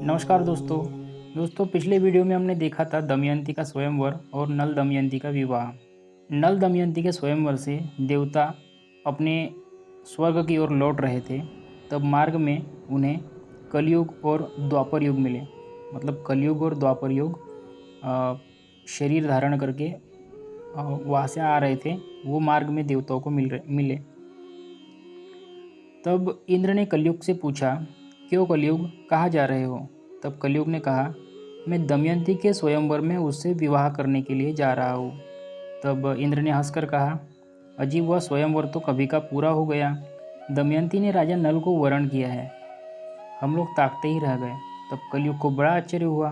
नमस्कार दोस्तों पिछले वीडियो में हमने देखा था दमयंती का स्वयंवर और नल दमयंती का विवाह। नल दमयंती के स्वयंवर से देवता अपने स्वर्ग की ओर लौट रहे थे। तब मार्ग में उन्हें कलयुग और द्वापर युग मिले। मतलब कलयुग और द्वापर युग शरीर धारण करके वहाँ से आ रहे थे। वो मार्ग में देवताओं को मिले। तब इंद्र ने कलयुग से पूछा, क्यों कलयुग, कहाँ जा रहे हो? तब कलयुग ने कहा, मैं दमयंती के स्वयंवर में उससे विवाह करने के लिए जा रहा हूँ। तब इंद्र ने हंसकर कहा, अजी वह स्वयंवर तो कभी का पूरा हो गया। दमयंती ने राजा नल को वरण किया है। हम लोग ताकते ही रह गए। तब कलयुग को बड़ा आश्चर्य हुआ।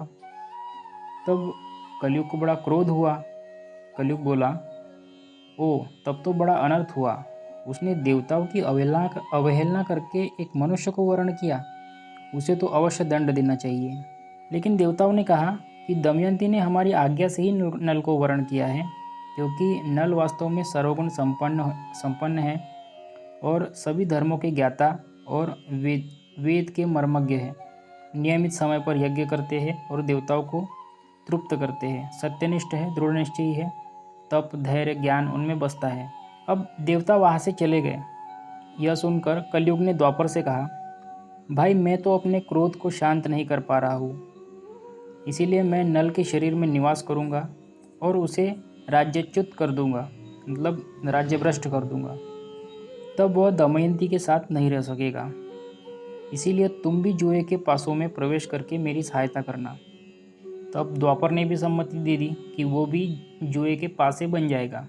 तब कलयुग को बड़ा क्रोध हुआ। कलयुग बोला, ओ तब तो बड़ा अनर्थ हुआ। उसने देवताओं की अवहेलना करके एक मनुष्य को वरण किया। उसे तो अवश्य दंड देना चाहिए। लेकिन देवताओं ने कहा कि दमयंती ने हमारी आज्ञा से ही नल को वरण किया है, क्योंकि नल वास्तव में सर्वगुण संपन्न है और सभी धर्मों के ज्ञाता और वेद के मर्मज्ञ है। नियमित समय पर यज्ञ करते हैं और देवताओं को तृप्त करते हैं। सत्यनिष्ठ है, दृढ़निश्चयी है, तप धैर्य ज्ञान उनमें बसता है। अब देवता वहाँ से चले गए। यह सुनकर कलयुग ने द्वापर से कहा, भाई मैं तो अपने क्रोध को शांत नहीं कर पा रहा हूँ, इसीलिए मैं नल के शरीर में निवास करूँगा और उसे राज्यच्युत कर दूँगा, मतलब राज्यभ्रष्ट कर दूँगा। तब वह दमयंती के साथ नहीं रह सकेगा। इसीलिए तुम भी जुए के पासों में प्रवेश करके मेरी सहायता करना। तब द्वापर ने भी सम्मति दे दी कि वो भी जुए के पासे बन जाएगा,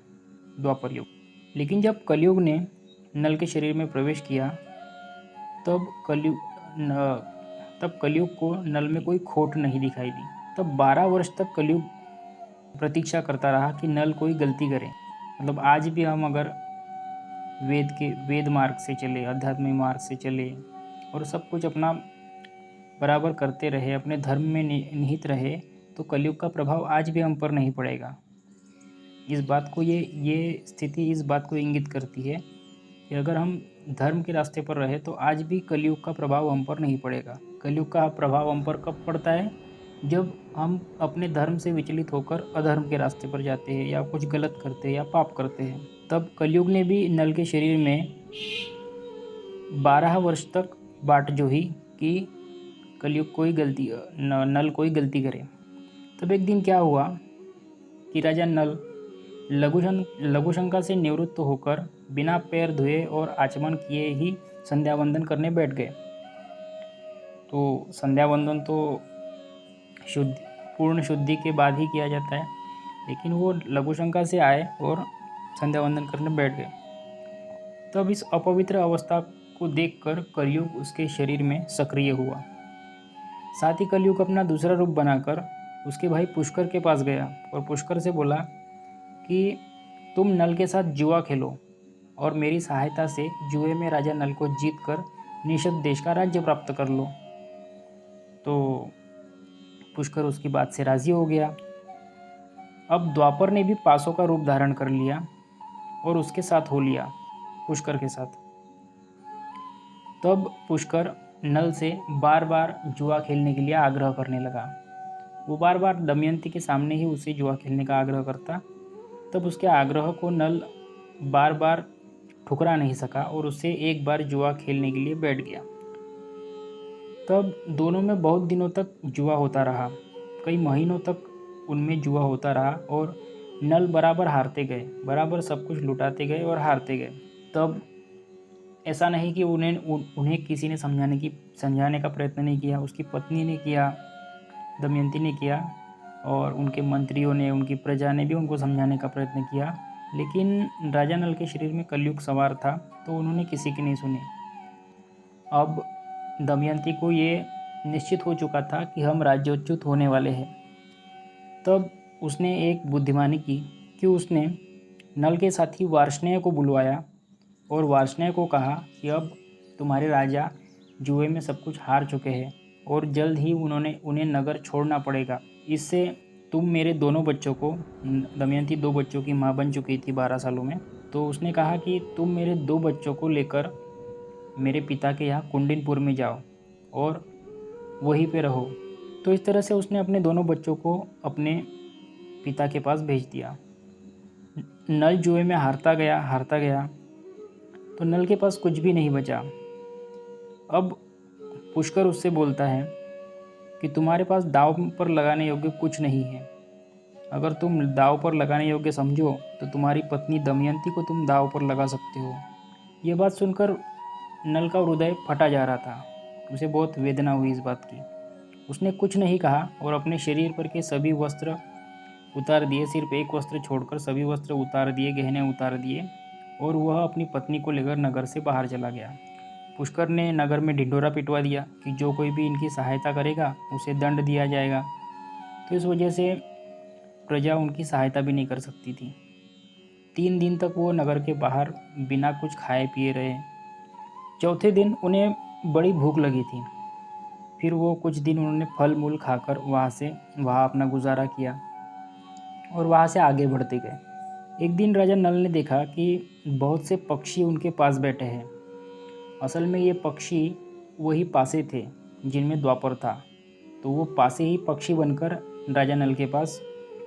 द्वापर युग। लेकिन जब कलयुग ने नल के शरीर में प्रवेश किया तब कलयुग को नल में कोई खोट नहीं दिखाई दी। तब 12 वर्ष तक कलयुग प्रतीक्षा करता रहा कि नल कोई गलती करे। मतलब आज भी हम अगर वेद मार्ग से चले, आध्यात्मिक मार्ग से चले और सब कुछ अपना बराबर करते रहे, अपने धर्म में निहित रहे, तो कलयुग का प्रभाव आज भी हम पर नहीं पड़ेगा। इस बात को ये स्थिति इस बात को इंगित करती है कि अगर हम धर्म के रास्ते पर रहे तो आज भी कलयुग का प्रभाव हम पर नहीं पड़ेगा। कलयुग का प्रभाव हम पर कब पड़ता है? जब हम अपने धर्म से विचलित होकर अधर्म के रास्ते पर जाते हैं या कुछ गलत करते हैं या पाप करते हैं। तब कलयुग ने भी नल के शरीर में 12 वर्ष तक बाट जोही कि नल कोई गलती करे। तब एक दिन क्या हुआ कि राजा नल लघुशंका से निवृत्त होकर बिना पैर धोए और आचमन किए ही संध्या वंदन करने बैठ गए। तो संध्या वंदन तो पूर्ण शुद्धि के बाद ही किया जाता है, लेकिन वो लघुशंका से आए और संध्या वंदन करने बैठ गए। तब इस अपवित्र अवस्था को देखकर कलयुग उसके शरीर में सक्रिय हुआ। साथ ही कलयुग अपना दूसरा रूप बनाकर उसके भाई पुष्कर के पास गया और पुष्कर से बोला कि तुम नल के साथ जुआ खेलो और मेरी सहायता से जुए में राजा नल को जीतकर निषद देश का राज्य प्राप्त कर लो। तो पुष्कर उसकी बात से राजी हो गया। अब द्वापर ने भी पासों का रूप धारण कर लिया और उसके साथ हो लिया, पुष्कर के साथ। तब पुष्कर नल से बार बार जुआ खेलने के लिए आग्रह करने लगा। वो बार बार दमयंती के सामने ही उसे जुआ खेलने का आग्रह करता। तब उसके आग्रह को नल बार बार ठुकरा नहीं सका और उससे एक बार जुआ खेलने के लिए बैठ गया। तब दोनों में बहुत दिनों तक जुआ होता रहा, कई महीनों तक उनमें जुआ होता रहा और नल बराबर हारते गए, बराबर सब कुछ लुटाते गए और हारते गए। तब ऐसा नहीं कि उन्हें किसी ने समझाने का प्रयत्न नहीं किया। उसकी पत्नी ने किया, दमयंती ने किया, और उनके मंत्रियों ने, उनकी प्रजा ने भी उनको समझाने का प्रयत्न किया, लेकिन राजा नल के शरीर में कलयुग सवार था तो उन्होंने किसी की नहीं सुनी। अब दमयंती को ये निश्चित हो चुका था कि हम राज्योच्युत होने वाले हैं। तब उसने एक बुद्धिमानी की कि उसने नल के साथी वार्ष्णेय को बुलवाया और वार्ष्णेय को कहा कि अब तुम्हारे राजा जुए में सब कुछ हार चुके हैं और जल्द ही उन्हें नगर छोड़ना पड़ेगा। इससे तुम मेरे दोनों बच्चों को, दमयंती 2 बच्चों की माँ बन चुकी थी 12 सालों में, तो उसने कहा कि तुम मेरे 2 बच्चों को लेकर मेरे पिता के यहाँ कुंडिनपुर में जाओ और वहीं पे रहो। तो इस तरह से उसने अपने दोनों बच्चों को अपने पिता के पास भेज दिया। नल जुए में हारता गया, तो नल के पास कुछ भी नहीं बचा। अब पुष्कर उससे बोलता है कि तुम्हारे पास दाव पर लगाने योग्य कुछ नहीं है। अगर तुम दाव पर लगाने योग्य समझो तो तुम्हारी पत्नी दमयंती को तुम दाव पर लगा सकते हो। ये बात सुनकर नल का हृदय फटा जा रहा था। उसे बहुत वेदना हुई इस बात की। उसने कुछ नहीं कहा और अपने शरीर पर के सभी वस्त्र उतार दिए। सिर्फ एक वस्त्र छोड़कर सभी वस्त्र उतार दिए, गहने उतार दिए, और वह अपनी पत्नी को लेकर नगर से बाहर चला गया। पुष्कर ने नगर में ढिंढोरा पिटवा दिया कि जो कोई भी इनकी सहायता करेगा उसे दंड दिया जाएगा। तो इस वजह से प्रजा उनकी सहायता भी नहीं कर सकती थी। 3 दिन तक वो नगर के बाहर बिना कुछ खाए पिए रहे। चौथे दिन उन्हें बड़ी भूख लगी थी। फिर वो कुछ दिन उन्होंने फल मूल खाकर वहाँ अपना गुजारा किया और वहाँ से आगे बढ़ते गए। एक दिन राजा नल ने देखा कि बहुत से पक्षी उनके पास बैठे हैं। असल में ये पक्षी वही पासे थे जिनमें द्वापर था। तो वो पासे ही पक्षी बनकर राजा नल के पास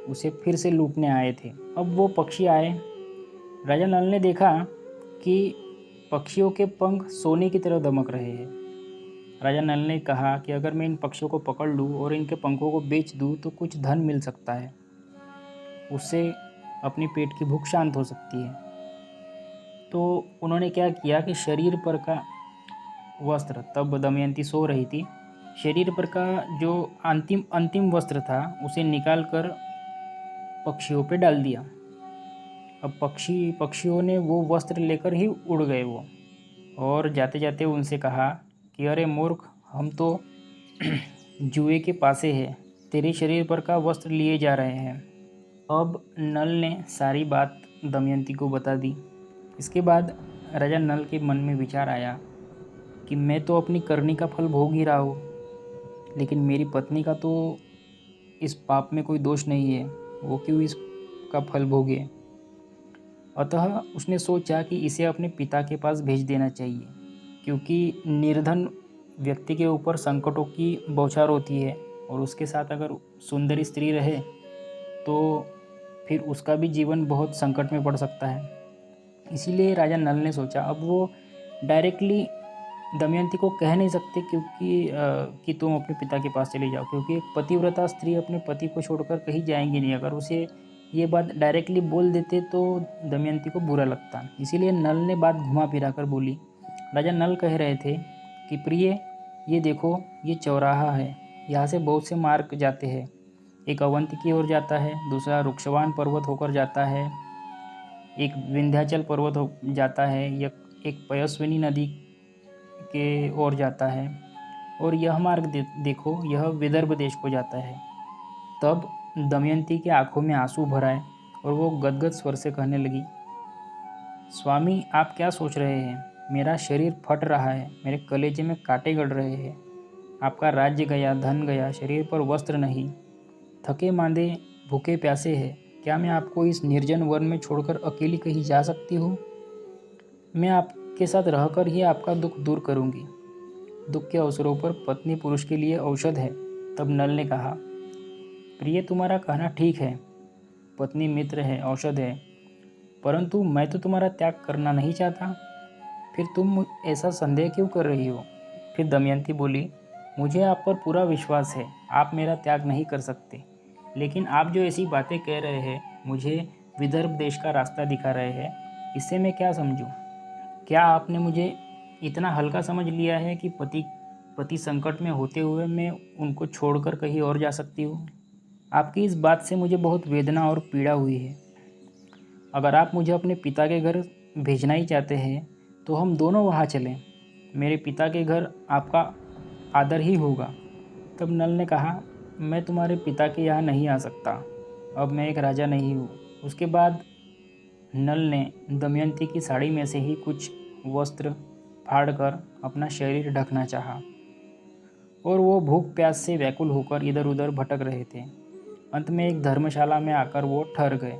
उसे फिर से लूटने आए थे। अब वो पक्षी आए। राजा नल ने देखा कि पक्षियों के पंख सोने की तरह दमक रहे हैं। राजा नल ने कहा कि अगर मैं इन पक्षियों को पकड़ लूँ और इनके पंखों को बेच दूँ तो कुछ धन मिल सकता है, उससे अपनी पेट की भूख शांत हो सकती है। तो उन्होंने क्या किया कि शरीर पर का वस्त्र, तब दमयंती सो रही थी, शरीर पर का जो अंतिम वस्त्र था उसे निकाल कर पक्षियों पे डाल दिया। अब पक्षियों ने वो वस्त्र लेकर ही उड़ गए वो, और जाते जाते उनसे कहा कि अरे मूर्ख, हम तो जुए के पासे हैं, तेरे शरीर पर का वस्त्र लिए जा रहे हैं। अब नल ने सारी बात दमयंती को बता दी। इसके बाद राजा नल के मन में विचार आया कि मैं तो अपनी करनी का फल भोग ही रहा हूँ, लेकिन मेरी पत्नी का तो इस पाप में कोई दोष नहीं है, वो क्यों इसका फल भोगे। अतः उसने सोचा कि इसे अपने पिता के पास भेज देना चाहिए, क्योंकि निर्धन व्यक्ति के ऊपर संकटों की बौछार होती है, और उसके साथ अगर सुंदर स्त्री रहे तो फिर उसका भी जीवन बहुत संकट में पड़ सकता है। इसीलिए राजा नल ने सोचा, अब वो डायरेक्टली दमयंती को कह नहीं सकते कि तुम अपने पिता के पास चले जाओ, क्योंकि एक पतिव्रता स्त्री अपने पति को छोड़कर कहीं जाएंगी नहीं। अगर उसे ये बात डायरेक्टली बोल देते तो दमयंती को बुरा लगता। इसीलिए नल ने बात घुमा फिरा कर बोली। राजा नल कह रहे थे कि प्रिय, ये देखो, ये चौराहा है, यहाँ से बहुत से मार्ग जाते हैं। एक अवंती की ओर जाता है, दूसरा रुक्षवान पर्वत होकर जाता है, एक विंध्याचल पर्वत हो जाता है, या एक पयस्विनी नदी के ओर जाता है, और यह मार्ग देखो, यह विदर्भ देश को जाता है। तब दमयंती की आंखों में आंसू भर आए और वो गदगद स्वर से कहने लगी, स्वामी, आप क्या सोच रहे हैं? मेरा शरीर फट रहा है, मेरे कलेजे में कांटे गड़ रहे हैं। आपका राज्य गया, धन गया, शरीर पर वस्त्र नहीं, थके मांदे भूखे प्यासे हैं। क्या मैं आपको इस निर्जन वन में छोड़कर अकेली कहीं जा सकती हूँ? मैं आपके साथ रहकर ही आपका दुख दूर करूँगी। दुख के अवसरों पर पत्नी पुरुष के लिए औषध है। तब नल ने कहा, प्रिय, तुम्हारा कहना ठीक है, पत्नी मित्र है, औषध है, परंतु मैं तो तुम्हारा त्याग करना नहीं चाहता। फिर तुम ऐसा संदेह क्यों कर रही हो? फिर दमयंती बोली, मुझे आप पर पूरा विश्वास है, आप मेरा त्याग नहीं कर सकते, लेकिन आप जो ऐसी बातें कह रहे हैं, मुझे विदर्भ देश का रास्ता दिखा रहे हैं, इससे मैं क्या समझूं? क्या आपने मुझे इतना हल्का समझ लिया है कि पति संकट में होते हुए मैं उनको छोड़कर कहीं और जा सकती हूँ? आपकी इस बात से मुझे बहुत वेदना और पीड़ा हुई है। अगर आप मुझे अपने पिता के घर भेजना ही चाहते हैं तो हम दोनों वहाँ चलें। मेरे पिता के घर आपका आदर ही होगा। तब नल ने कहा, मैं तुम्हारे पिता के यहाँ नहीं आ सकता, अब मैं एक राजा नहीं हूँ। उसके बाद नल ने दमयंती की साड़ी में से ही कुछ वस्त्र फाड़कर अपना शरीर ढकना चाहा, और वो भूख प्यास से व्याकुल होकर इधर उधर भटक रहे थे। अंत में एक धर्मशाला में आकर वो ठहर गए।